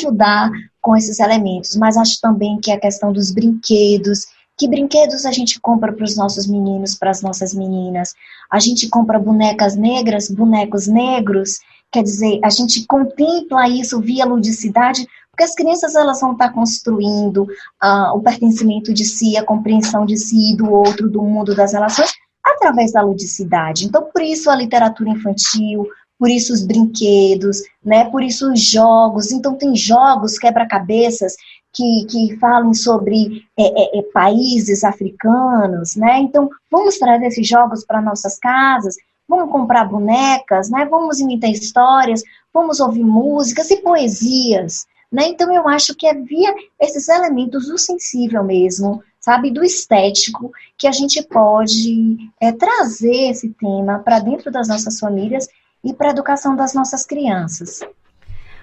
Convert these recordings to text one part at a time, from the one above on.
ajudar com esses elementos, mas acho também que a questão dos brinquedos, que brinquedos a gente compra para os nossos meninos, para as nossas meninas? A gente compra bonecas negras, bonecos negros, quer dizer, a gente contempla isso via ludicidade, porque as crianças elas vão estar construindo o pertencimento de si, a compreensão de si, do outro, do mundo, das relações, através da ludicidade. Então, por isso a literatura infantil, por isso os brinquedos, né? Por isso os jogos. Então, tem jogos, quebra-cabeças, que falam sobre países africanos, né? Então, vamos trazer esses jogos para nossas casas, vamos comprar bonecas, né? Vamos imitar histórias, vamos ouvir músicas e poesias, né? Então, eu acho que é via esses elementos do sensível mesmo, sabe, do estético, que a gente pode trazer esse tema para dentro das nossas famílias e para a educação das nossas crianças.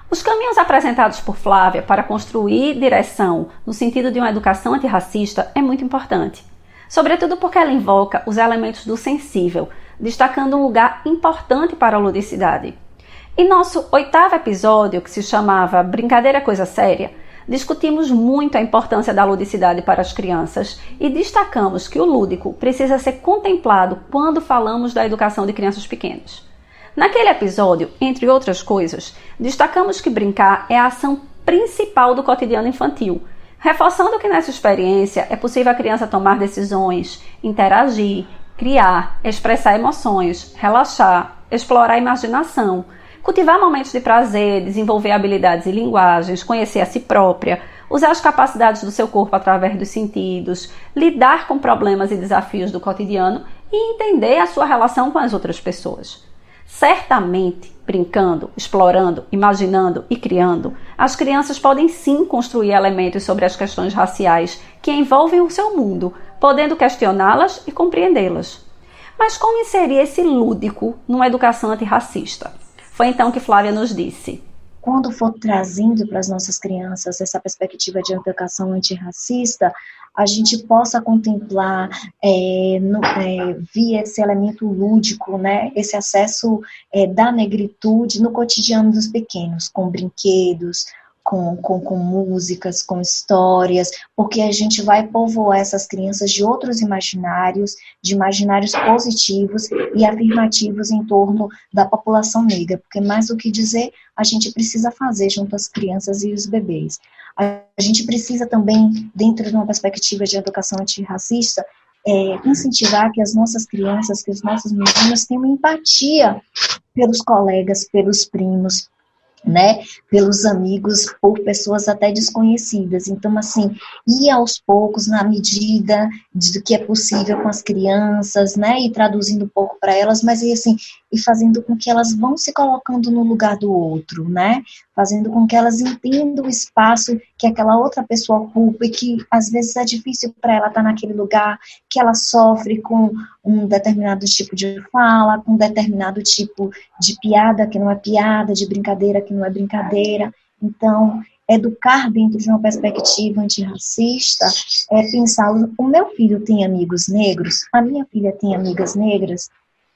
Os caminhos apresentados por Flávia para construir direção no sentido de uma educação antirracista é muito importante, sobretudo porque ela invoca os elementos do sensível, destacando um lugar importante para a ludicidade. Em nosso 8º episódio, que se chamava Brincadeira é Coisa Séria, discutimos muito a importância da ludicidade para as crianças e destacamos que o lúdico precisa ser contemplado quando falamos da educação de crianças pequenas. Naquele episódio, entre outras coisas, destacamos que brincar é a ação principal do cotidiano infantil, reforçando que nessa experiência é possível a criança tomar decisões, interagir, criar, expressar emoções, relaxar, explorar a imaginação, cultivar momentos de prazer, desenvolver habilidades e linguagens, conhecer a si própria, usar as capacidades do seu corpo através dos sentidos, lidar com problemas e desafios do cotidiano e entender a sua relação com as outras pessoas. Certamente, brincando, explorando, imaginando e criando, as crianças podem sim construir elementos sobre as questões raciais que envolvem o seu mundo, podendo questioná-las e compreendê-las. Mas como inserir esse lúdico numa educação antirracista? Foi então que Flávia nos disse: quando for trazendo para as nossas crianças essa perspectiva de educação antirracista, a gente possa contemplar via esse elemento lúdico, né, esse acesso da negritude no cotidiano dos pequenos, com brinquedos, com músicas, com histórias, porque a gente vai povoar essas crianças de outros imaginários, de imaginários positivos e afirmativos em torno da população negra, porque mais do que dizer, a gente precisa fazer junto às crianças e os bebês. A gente precisa também, dentro de uma perspectiva de educação antirracista, incentivar que as nossas crianças, que os nossos meninos tenham empatia pelos colegas, pelos primos, né, pelos amigos, por pessoas até desconhecidas. Então, assim, ir aos poucos, na medida do que é possível com as crianças, né, e traduzindo um pouco para elas, mas assim, e fazendo com que elas vão se colocando no lugar do outro, né, fazendo com que elas entendam o espaço que aquela outra pessoa ocupa e que às vezes é difícil para ela estar naquele lugar, que ela sofre com um determinado tipo de fala, com um determinado tipo de piada que não é piada, de brincadeira que não é brincadeira. Então, educar dentro de uma perspectiva antirracista é pensar, o meu filho tem amigos negros? A minha filha tem amigas negras?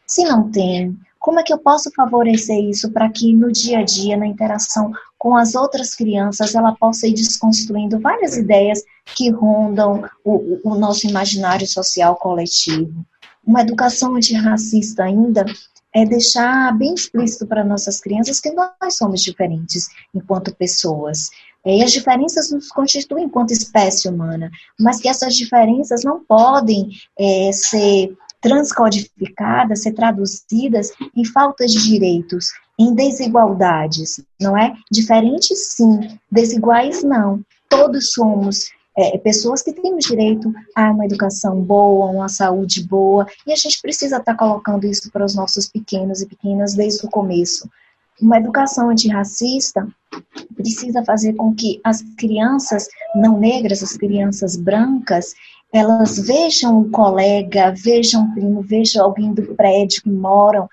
Se não tem, como é que eu posso favorecer isso para que no dia a dia, na interação com as outras crianças, ela possa ir desconstruindo várias ideias que rondam o nosso imaginário social coletivo? Uma educação antirracista ainda é deixar bem explícito para nossas crianças que nós somos diferentes enquanto pessoas. E as diferenças nos constituem enquanto espécie humana, mas que essas diferenças não podem ser transcodificadas, ser traduzidas em faltas de direitos, em desigualdades, não é? Diferentes, sim, desiguais, não. Todos somos pessoas que temos direito a uma educação boa, uma saúde boa, e a gente precisa estar colocando isso para os nossos pequenos e pequenas desde o começo. Uma educação antirracista precisa fazer com que as crianças não negras, as crianças brancas, elas vejam um colega, vejam um primo, vejam alguém do prédio que moram,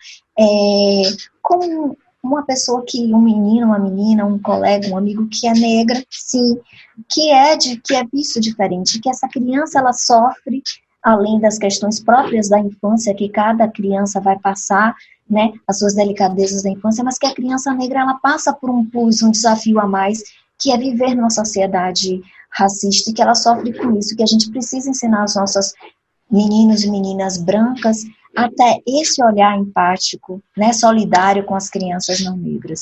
como uma pessoa um menino, uma menina, um colega, um amigo que é negra, sim, que é visto diferente, que essa criança ela sofre, além das questões próprias da infância, que cada criança vai passar, né, as suas delicadezas da infância, mas que a criança negra ela passa por um desafio a mais, que é viver numa sociedade racista e que ela sofre com isso, que a gente precisa ensinar os nossos meninos e meninas brancas até esse olhar empático, né, solidário com as crianças não negras.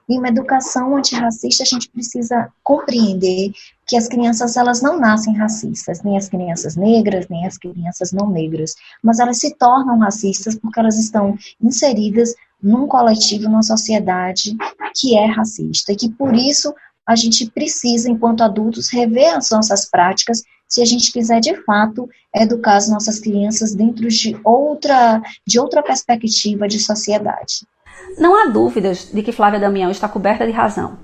Em uma educação antirracista, a gente precisa compreender que as crianças, elas não nascem racistas, nem as crianças negras, nem as crianças não negras, mas elas se tornam racistas porque elas estão inseridas num coletivo, numa sociedade que é racista, e que por isso a gente precisa, enquanto adultos, rever as nossas práticas se a gente quiser, de fato, educar as nossas crianças dentro de outra perspectiva de sociedade. Não há dúvidas de que Flávia Damião está coberta de razão.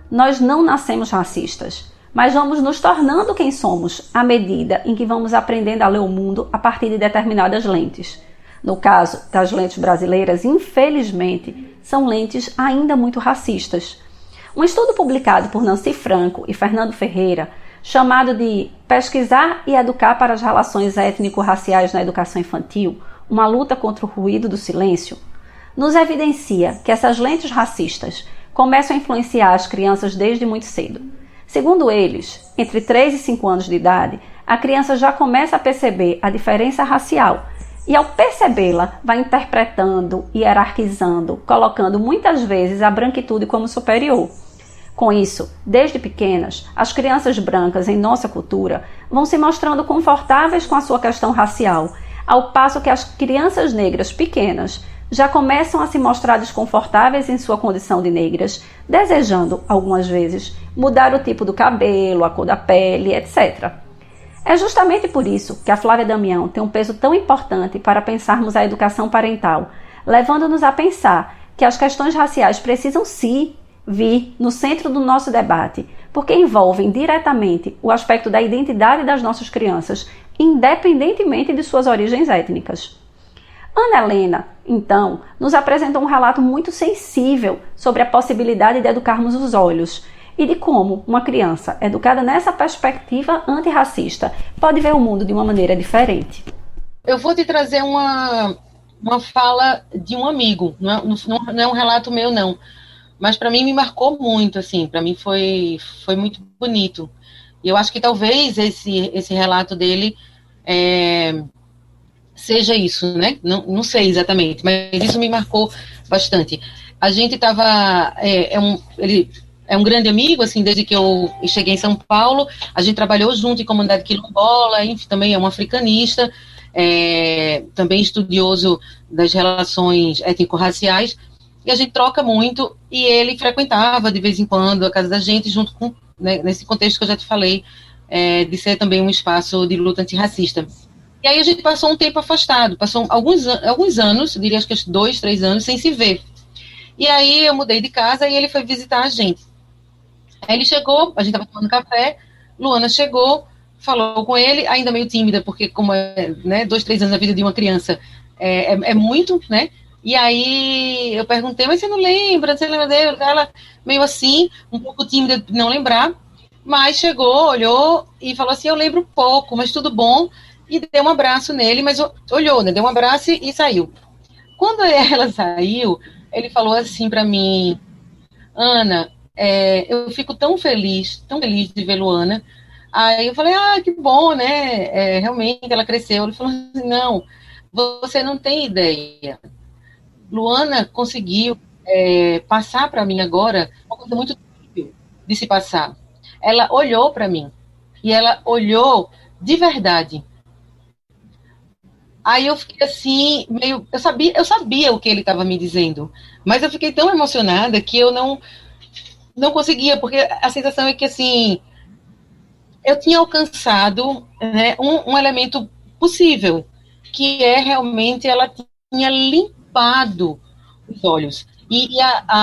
Nós não nascemos racistas, mas vamos nos tornando quem somos à medida em que vamos aprendendo a ler o mundo a partir de determinadas lentes. No caso das lentes brasileiras, infelizmente, são lentes ainda muito racistas. Um estudo publicado por Nancy Franco e Fernando Ferreira, chamado de Pesquisar e Educar para as Relações Étnico-Raciais na Educação Infantil, uma luta contra o ruído do silêncio, nos evidencia que essas lentes racistas começam a influenciar as crianças desde muito cedo. Segundo eles, entre 3 e 5 anos de idade, a criança já começa a perceber a diferença racial e, ao percebê-la, vai interpretando, hierarquizando, colocando muitas vezes a branquitude como superior. Com isso, desde pequenas, as crianças brancas em nossa cultura vão se mostrando confortáveis com a sua questão racial, ao passo que as crianças negras pequenas já começam a se mostrar desconfortáveis em sua condição de negras, desejando, algumas vezes, mudar o tipo do cabelo, a cor da pele, etc. É justamente por isso que a Flávia Damião tem um peso tão importante para pensarmos a educação parental, levando-nos a pensar que as questões raciais precisam sim vir no centro do nosso debate, porque envolvem diretamente o aspecto da identidade das nossas crianças, independentemente de suas origens étnicas. Ana Helena, então, nos apresenta um relato muito sensível sobre a possibilidade de educarmos os olhos e de como uma criança educada nessa perspectiva antirracista pode ver o mundo de uma maneira diferente. Eu vou te trazer uma fala de um amigo, não é um relato meu, não. Mas para mim me marcou muito, assim, para mim foi muito bonito. E eu acho que talvez esse relato dele seja isso, né? Não sei exatamente, mas isso me marcou bastante. A gente estava... ele é um grande amigo, assim, desde que eu cheguei em São Paulo. A gente trabalhou junto em comunidade quilombola, enfim, também é um africanista, também estudioso das relações étnico-raciais. E a gente troca muito, e ele frequentava de vez em quando a casa da gente, junto com, né, nesse contexto que eu já te falei, de ser também um espaço de luta antirracista. E aí a gente passou um tempo afastado, passou alguns anos, eu diria acho que 2, 3 anos, sem se ver. E aí eu mudei de casa e ele foi visitar a gente. Aí ele chegou, a gente estava tomando café, Luana chegou, falou com ele, ainda meio tímida, porque como né, 2, 3 anos na vida de uma criança é muito, né? E aí eu perguntei, mas você não lembra? Você lembra dele? Ela meio assim, um pouco tímida de não lembrar, mas chegou, olhou e falou assim, eu lembro pouco, mas tudo bom. E deu um abraço nele, mas olhou, né? Deu um abraço e saiu. Quando ela saiu, ele falou assim para mim, Ana, eu fico tão feliz de ver Luana. Aí eu falei, que bom, né? Realmente ela cresceu. Ele falou assim, não, você não tem ideia. Luana conseguiu passar para mim agora uma coisa muito difícil de se passar. Ela olhou para mim e ela olhou de verdade. Aí eu fiquei assim, meio... Eu sabia o que ele estava me dizendo, mas eu fiquei tão emocionada que eu não conseguia, porque a sensação é que, assim, eu tinha alcançado, né, um elemento possível, que é realmente ela tinha limpado os olhos. E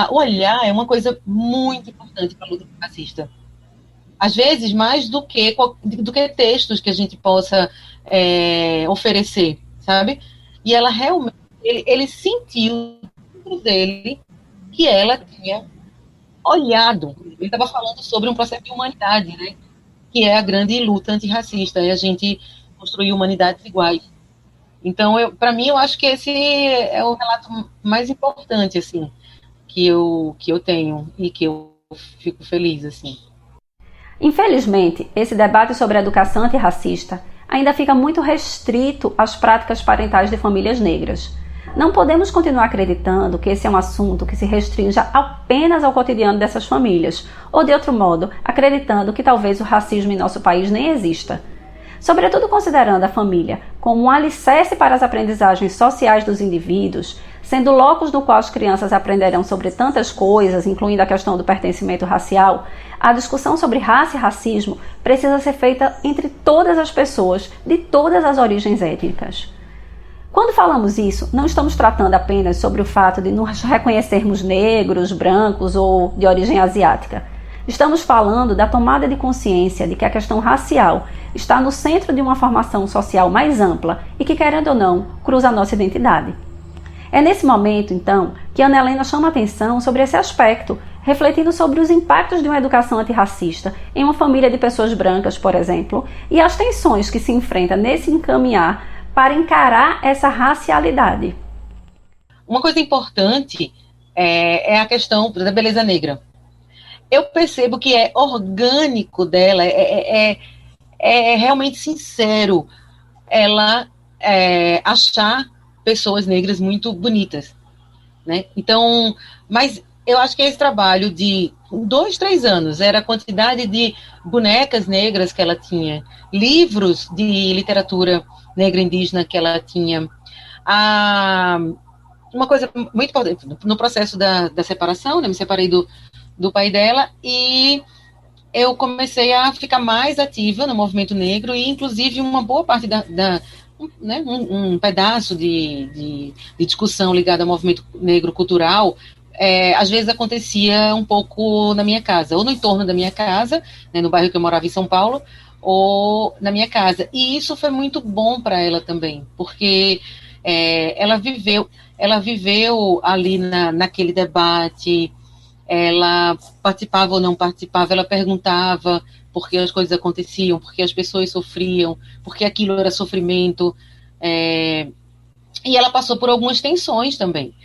o olhar é uma coisa muito importante para a luta racista. Às vezes, mais do que textos que a gente possa oferecer, sabe? E ela realmente, ele sentiu dentro dele que ela tinha olhado. Ele estava falando sobre um processo de humanidade, né? Que é a grande luta antirracista, é a gente construir humanidades iguais. Então, para mim, eu acho que esse é o relato mais importante, assim, que eu tenho e que eu fico feliz, assim. Infelizmente, esse debate sobre a educação antirracista ainda fica muito restrito às práticas parentais de famílias negras. Não podemos continuar acreditando que esse é um assunto que se restrinja apenas ao cotidiano dessas famílias, ou de outro modo, acreditando que talvez o racismo em nosso país nem exista. Sobretudo considerando a família como um alicerce para as aprendizagens sociais dos indivíduos, sendo o locus no qual as crianças aprenderão sobre tantas coisas, incluindo a questão do pertencimento racial, a discussão sobre raça e racismo precisa ser feita entre todas as pessoas de todas as origens étnicas. Quando falamos isso, não estamos tratando apenas sobre o fato de nos reconhecermos negros, brancos ou de origem asiática. Estamos falando da tomada de consciência de que a questão racial está no centro de uma formação social mais ampla e que, querendo ou não, cruza a nossa identidade. É nesse momento, então, que Ana Helena chama atenção sobre esse aspecto, refletindo sobre os impactos de uma educação antirracista em uma família de pessoas brancas, por exemplo, e as tensões que se enfrenta nesse encaminhar para encarar essa racialidade. Uma coisa importante é a questão da beleza negra. Eu percebo que é orgânico dela, é realmente sincero ela achar pessoas negras muito bonitas, né? Então, mas eu acho que esse trabalho de 2, 3 anos, era a quantidade de bonecas negras que ela tinha, livros de literatura negra indígena que ela tinha. Uma coisa muito importante, no processo da separação, né, me separei do pai dela, e eu comecei a ficar mais ativa no movimento negro, e inclusive uma boa parte né, um pedaço de discussão ligada ao movimento negro cultural, às vezes acontecia um pouco na minha casa, ou no entorno da minha casa, né, no bairro que eu morava em São Paulo, ou na minha casa. E isso foi muito bom para ela também, porque ela viveu ali naquele debate, ela participava ou não participava, ela perguntava por que as coisas aconteciam, por que as pessoas sofriam, por que aquilo era sofrimento, e ela passou por algumas tensões também,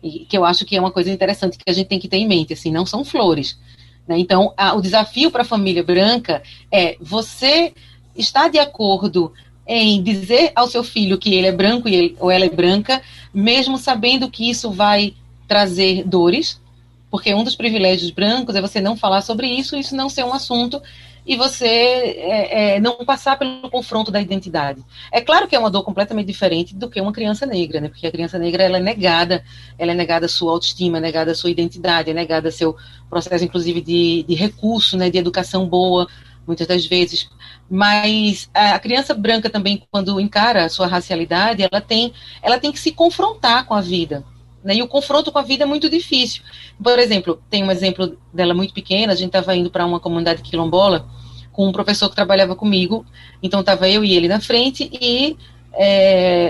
e que eu acho que é uma coisa interessante que a gente tem que ter em mente, assim, não são flores, né? Então, o desafio para a família branca é você estar de acordo em dizer ao seu filho que ele é branco ou ela é branca, mesmo sabendo que isso vai trazer dores, porque um dos privilégios brancos é você não falar sobre isso não ser um assunto, e você não passar pelo confronto da identidade. É claro que é uma dor completamente diferente do que uma criança negra, né? Porque a criança negra ela é negada a sua autoestima, é negada a sua identidade, é negada seu processo, inclusive, de recurso, né? De educação boa, muitas das vezes. Mas a criança branca também, quando encara a sua racialidade, ela tem que se confrontar com a vida, né? E o confronto com a vida é muito difícil. Por exemplo, tem um exemplo dela muito pequena, a gente estava indo para uma comunidade quilombola com um professor que trabalhava comigo, então estava eu e ele na frente, e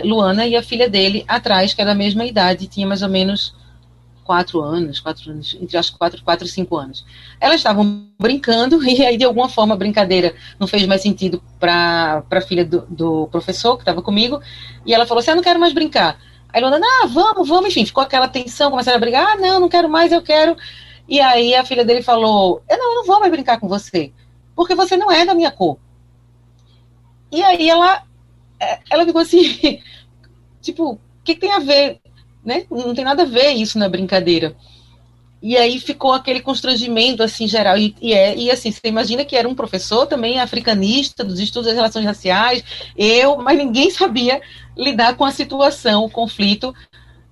Luana e a filha dele atrás, que era da mesma idade, tinha mais ou menos 4 anos, entre acho 4 e 5 anos. Elas estavam brincando, e aí de alguma forma a brincadeira não fez mais sentido para a filha do professor que estava comigo, e ela falou assim, não quero mais brincar. Aí Luana, vamos, enfim, ficou aquela tensão, começaram a brigar, não quero mais, eu quero. E aí a filha dele falou, eu não vou mais brincar com você, porque você não é da minha cor. E aí ela ficou assim, tipo, o que tem a ver, né? Não tem nada a ver isso na brincadeira. E aí ficou aquele constrangimento, assim, geral, e assim, você imagina que era um professor também africanista, dos estudos das relações raciais, mas ninguém sabia lidar com a situação, o conflito,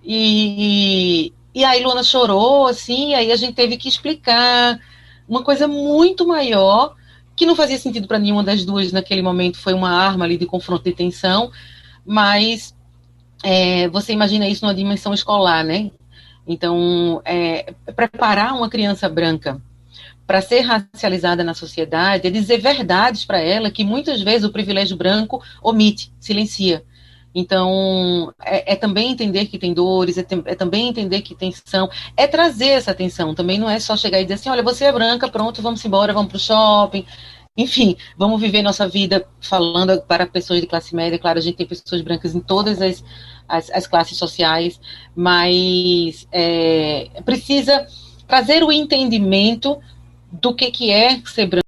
e aí Luana chorou, assim, e aí a gente teve que explicar uma coisa muito maior, que não fazia sentido para nenhuma das duas naquele momento, foi uma arma ali de confronto de tensão, mas você imagina isso numa dimensão escolar, né? Então, preparar uma criança branca para ser racializada na sociedade é dizer verdades para ela que muitas vezes o privilégio branco omite, silencia. Então, também entender que tem dores, também entender que tem tensão, trazer essa atenção. Também não é só chegar e dizer assim, olha, você é branca, pronto, vamos embora, vamos para o shopping. Enfim, vamos viver nossa vida falando para pessoas de classe média. Claro, a gente tem pessoas brancas em todas as classes sociais, mas precisa trazer o entendimento do que é ser branco.